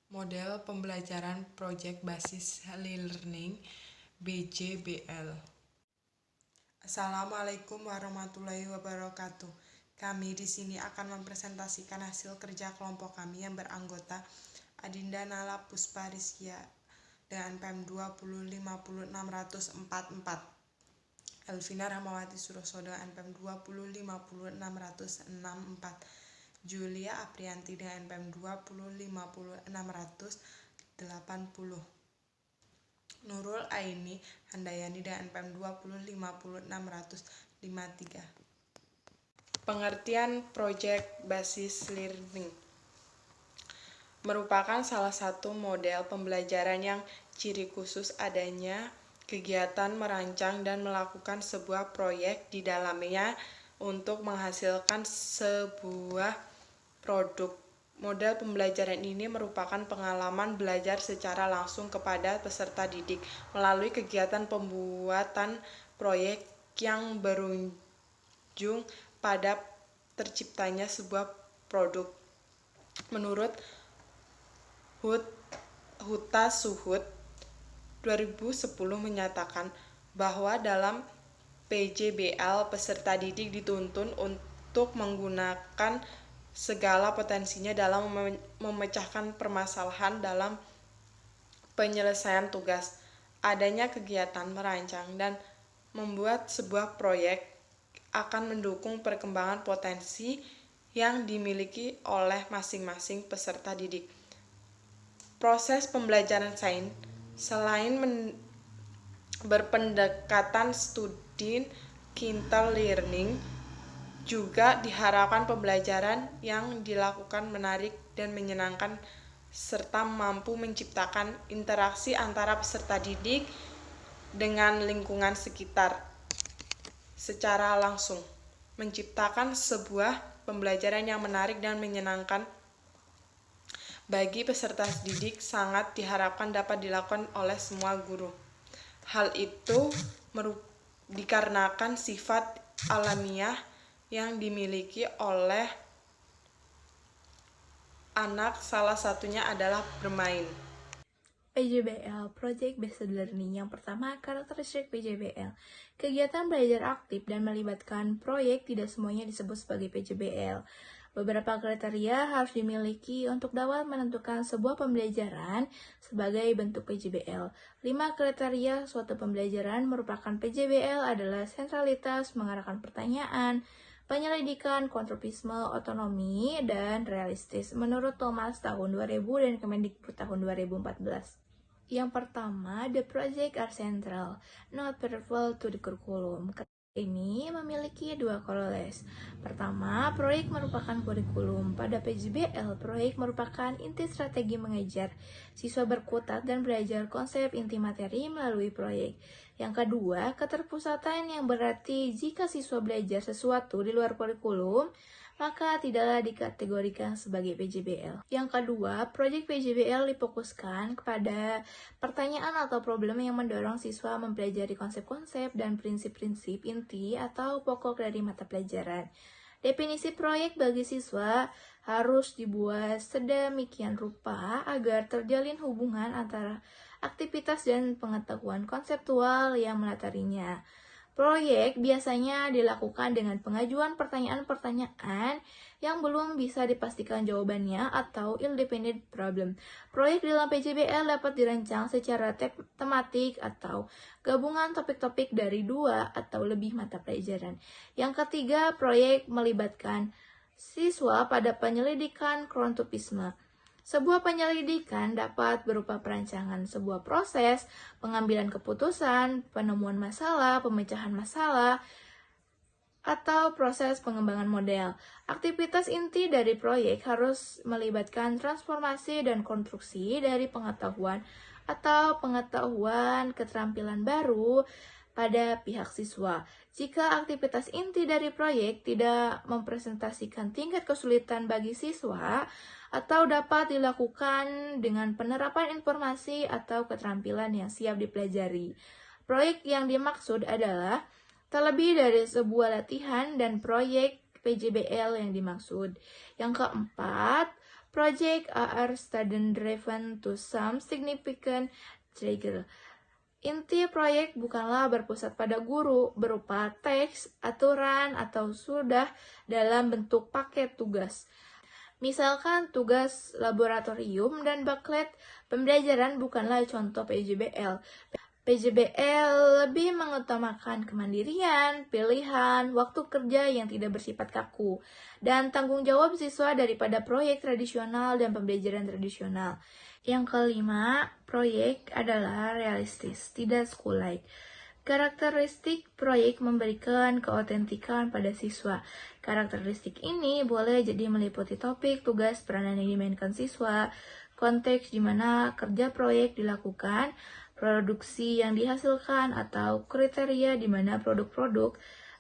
Model pembelajaran Project Basis Learning (BJBL). Assalamualaikum warahmatullahi wabarakatuh. Kami di sini akan mempresentasikan hasil kerja kelompok kami yang beranggota Adinda Nala Puspa Rizkia dengan PEM 2050644, Elvina Rahmawati Suroso dengan PEM 2050664, Julia Aprianti dengan PEM 2050680, Nurul Aini Handayani dengan PEM 2050653. Pengertian Project Basis Learning merupakan salah satu model pembelajaran yang ciri khusus adanya kegiatan merancang dan melakukan sebuah proyek di dalamnya untuk menghasilkan sebuah produk. Model pembelajaran ini merupakan pengalaman belajar secara langsung kepada peserta didik melalui kegiatan pembuatan proyek yang berujung pada terciptanya sebuah produk. Menurut Huta Suhud 2010 menyatakan bahwa dalam PJBL peserta didik dituntun untuk menggunakan segala potensinya dalam memecahkan permasalahan dalam penyelesaian tugas. Adanya kegiatan merancang dan membuat sebuah proyek akan mendukung perkembangan potensi yang dimiliki oleh masing-masing peserta didik. Proses pembelajaran sains selain berpendekatan student centered learning, juga diharapkan pembelajaran yang dilakukan menarik dan menyenangkan serta mampu menciptakan interaksi antara peserta didik dengan lingkungan sekitar secara langsung, menciptakan sebuah pembelajaran yang menarik dan menyenangkan bagi peserta didik sangat diharapkan dapat dilakukan oleh semua guru. Hal itu dikarenakan sifat alamiah yang dimiliki oleh anak, salah satunya adalah bermain. PJBL, Project Based Learning. Yang pertama, karakteristik PJBL. Kegiatan belajar aktif dan melibatkan proyek tidak semuanya disebut sebagai PJBL. Beberapa kriteria harus dimiliki untuk dapat menentukan sebuah pembelajaran sebagai bentuk PJBL. 5 kriteria suatu pembelajaran merupakan PJBL adalah sentralitas, mengarahkan pertanyaan, penyelidikan, kontropisme, otonomi, dan realistis. Menurut Thomas tahun 2000 dan Kemendikbud tahun 2014. Yang pertama, the project are central, not peripheral to the curriculum. Ini memiliki 2 koroles. Pertama, proyek merupakan kurikulum. Pada PJBL, proyek merupakan inti strategi mengajar. Siswa berkutat dan belajar konsep inti materi melalui proyek. Yang kedua, keterpusatan yang berarti jika siswa belajar sesuatu di luar kurikulum, maka tidaklah dikategorikan sebagai PJBL. Yang kedua, proyek PJBL difokuskan kepada pertanyaan atau problem yang mendorong siswa mempelajari konsep-konsep dan prinsip-prinsip inti atau pokok dari mata pelajaran. Definisi proyek bagi siswa harus dibuat sedemikian rupa agar terjalin hubungan antara aktivitas dan pengetahuan konseptual yang melatarinya. Proyek biasanya dilakukan dengan pengajuan pertanyaan-pertanyaan yang belum bisa dipastikan jawabannya atau independent problem. Proyek dalam PJBL dapat dirancang secara tematik atau gabungan topik-topik dari 2 atau lebih mata pelajaran. Yang ketiga, proyek melibatkan siswa pada penyelidikan kronopisme. Sebuah penyelidikan dapat berupa perancangan sebuah proses, pengambilan keputusan, penemuan masalah, pemecahan masalah, atau proses pengembangan model. Aktivitas inti dari proyek harus melibatkan transformasi dan konstruksi dari pengetahuan atau pengetahuan keterampilan baru pada pihak siswa. Jika aktivitas inti dari proyek tidak mempresentasikan tingkat kesulitan bagi siswa, atau dapat dilakukan dengan penerapan informasi atau keterampilan yang siap dipelajari. Proyek yang dimaksud adalah terlebih dari sebuah latihan dan proyek PJBL yang dimaksud. Yang keempat, Projects are student-driven to some significant trigger. Inti proyek bukanlah berpusat pada guru berupa teks, aturan, atau sudah dalam bentuk paket tugas. Misalkan tugas laboratorium dan booklet pembelajaran bukanlah contoh PJBL. PJBL lebih mengutamakan kemandirian, pilihan, waktu kerja yang tidak bersifat kaku, dan tanggung jawab siswa daripada proyek tradisional dan pembelajaran tradisional. Yang kelima, proyek adalah realistis, tidak school-like. Karakteristik proyek memberikan keautentikan pada siswa. Karakteristik ini boleh jadi meliputi topik, tugas, peranan yang dimainkan siswa, konteks di mana kerja proyek dilakukan, produksi yang dihasilkan, atau kriteria di mana produk-produk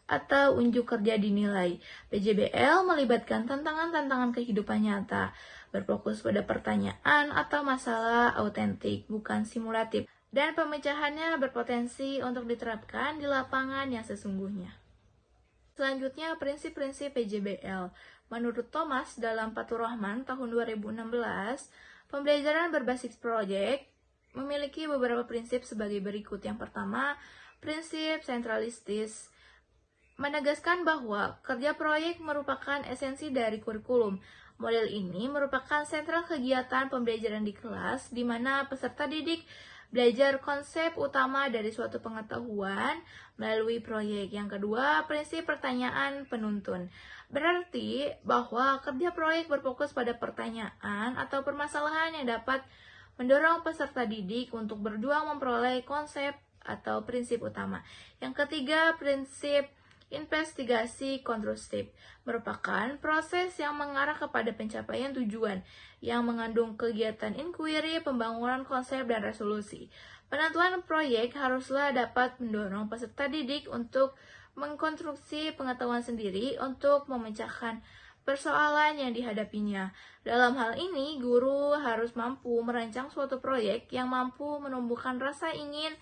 atau unjuk kerja dinilai. PJBL melibatkan tantangan-tantangan kehidupan nyata, berfokus pada pertanyaan atau masalah autentik, bukan simulatif, dan pemecahannya berpotensi untuk diterapkan di lapangan yang sesungguhnya. Selanjutnya, prinsip-prinsip PJBL. Menurut Thomas dalam Fathur Rahman tahun 2016, pembelajaran berbasis proyek memiliki beberapa prinsip sebagai berikut. Yang pertama, prinsip sentralistis menegaskan bahwa kerja proyek merupakan esensi dari kurikulum. Model ini merupakan sentral kegiatan pembelajaran di kelas, di mana peserta didik belajar konsep utama dari suatu pengetahuan melalui proyek. Yang kedua, prinsip pertanyaan penuntun. Berarti bahwa kerja proyek berfokus pada pertanyaan atau permasalahan yang dapat mendorong peserta didik untuk berjuang memperoleh konsep atau prinsip utama. Yang ketiga, prinsip investigasi konstruktif merupakan proses yang mengarah kepada pencapaian tujuan yang mengandung kegiatan inquiry, pembangunan konsep, dan resolusi. Penentuan proyek haruslah dapat mendorong peserta didik untuk mengkonstruksi pengetahuan sendiri untuk memecahkan persoalan yang dihadapinya. Dalam hal ini, guru harus mampu merancang suatu proyek yang mampu menumbuhkan rasa ingin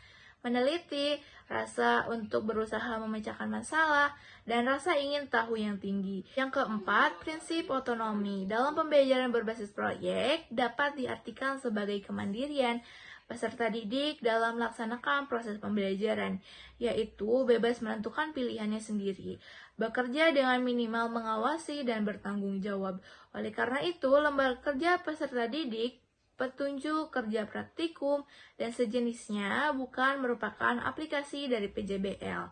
meneliti, rasa untuk berusaha memecahkan masalah, dan rasa ingin tahu yang tinggi. Yang keempat, prinsip otonomi. Dalam pembelajaran berbasis proyek dapat diartikan sebagai kemandirian peserta didik dalam melaksanakan proses pembelajaran, yaitu bebas menentukan pilihannya sendiri, bekerja dengan minimal mengawasi dan bertanggung jawab. Oleh karena itu, lembaga kerja peserta didik, petunjuk kerja praktikum, dan sejenisnya bukan merupakan aplikasi dari PJBL.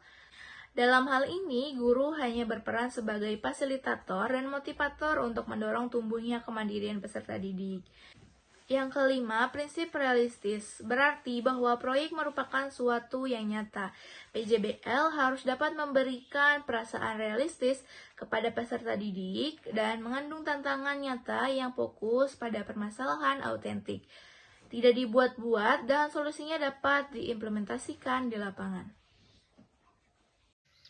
Dalam hal ini, guru hanya berperan sebagai fasilitator dan motivator untuk mendorong tumbuhnya kemandirian peserta didik. Yang kelima, prinsip realistis, berarti bahwa proyek merupakan suatu yang nyata. PJBL harus dapat memberikan perasaan realistis kepada peserta didik dan mengandung tantangan nyata yang fokus pada permasalahan autentik. Tidak dibuat-buat dan solusinya dapat diimplementasikan di lapangan.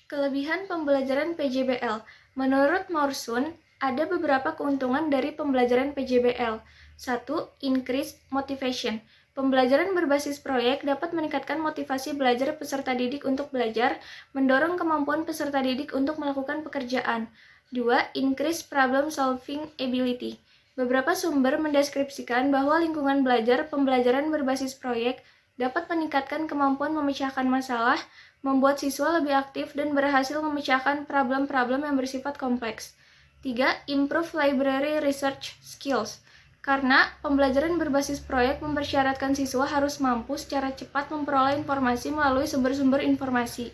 Kelebihan pembelajaran PJBL. Menurut Morsun, ada beberapa keuntungan dari pembelajaran PJBL. 1. Increase motivation. Pembelajaran berbasis proyek dapat meningkatkan motivasi belajar peserta didik untuk belajar, mendorong kemampuan peserta didik untuk melakukan pekerjaan. 2. Increase problem solving ability. Beberapa sumber mendeskripsikan bahwa lingkungan belajar pembelajaran berbasis proyek dapat meningkatkan kemampuan memecahkan masalah, membuat siswa lebih aktif dan berhasil memecahkan problem-problem yang bersifat kompleks. 3. Improve library research skills. Karena pembelajaran berbasis proyek mempersyaratkan siswa harus mampu secara cepat memperoleh informasi melalui sumber-sumber informasi,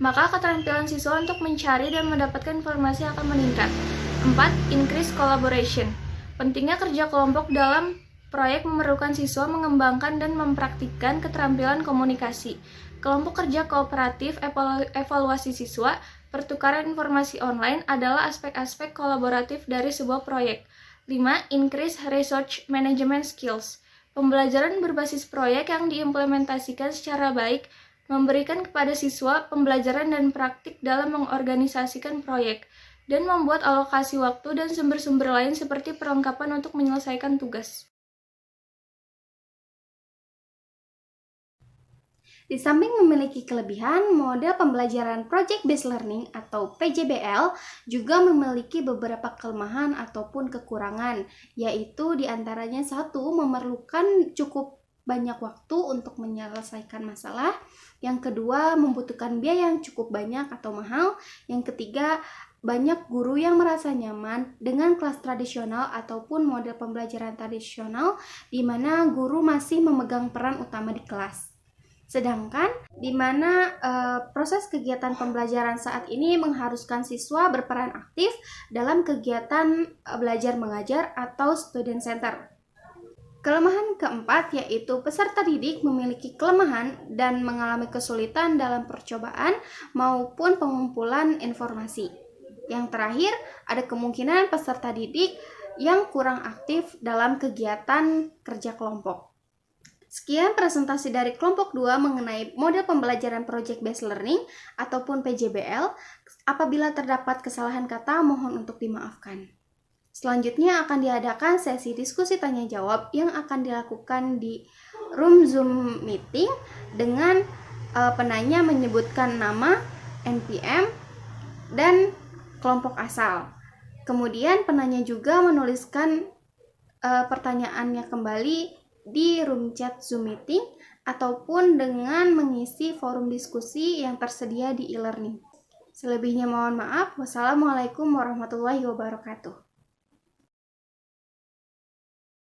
maka keterampilan siswa untuk mencari dan mendapatkan informasi akan meningkat. 4. Increase collaboration. Pentingnya kerja kelompok dalam proyek memerlukan siswa mengembangkan dan mempraktikkan keterampilan komunikasi. Kelompok kerja kooperatif, evaluasi siswa, pertukaran informasi online adalah aspek-aspek kolaboratif dari sebuah proyek. 5. Increase research management skills. Pembelajaran berbasis proyek yang diimplementasikan secara baik memberikan kepada siswa pembelajaran dan praktik dalam mengorganisasikan proyek dan membuat alokasi waktu dan sumber-sumber lain seperti perlengkapan untuk menyelesaikan tugas. Di samping memiliki kelebihan, model pembelajaran Project Based Learning atau PJBL juga memiliki beberapa kelemahan ataupun kekurangan, yaitu diantaranya satu, memerlukan cukup banyak waktu untuk menyelesaikan masalah. Yang kedua, membutuhkan biaya yang cukup banyak atau mahal. Yang ketiga, banyak guru yang merasa nyaman dengan kelas tradisional ataupun model pembelajaran tradisional di mana guru masih memegang peran utama di kelas. Sedangkan di mana proses kegiatan pembelajaran saat ini mengharuskan siswa berperan aktif dalam kegiatan belajar mengajar atau student center. Kelemahan keempat yaitu peserta didik memiliki kelemahan dan mengalami kesulitan dalam percobaan maupun pengumpulan informasi. Yang terakhir, ada kemungkinan peserta didik yang kurang aktif dalam kegiatan kerja kelompok. Sekian presentasi dari kelompok 2 mengenai model pembelajaran Project Based Learning ataupun PJBL. Apabila terdapat kesalahan kata, mohon untuk dimaafkan. Selanjutnya akan diadakan sesi diskusi tanya jawab yang akan dilakukan di room Zoom meeting dengan penanya menyebutkan nama, NPM, dan kelompok asal. Kemudian penanya juga menuliskan pertanyaannya kembali di room chat Zoom meeting ataupun dengan mengisi forum diskusi yang tersedia di e-learning. Selebihnya mohon maaf. Wassalamualaikum warahmatullahi wabarakatuh.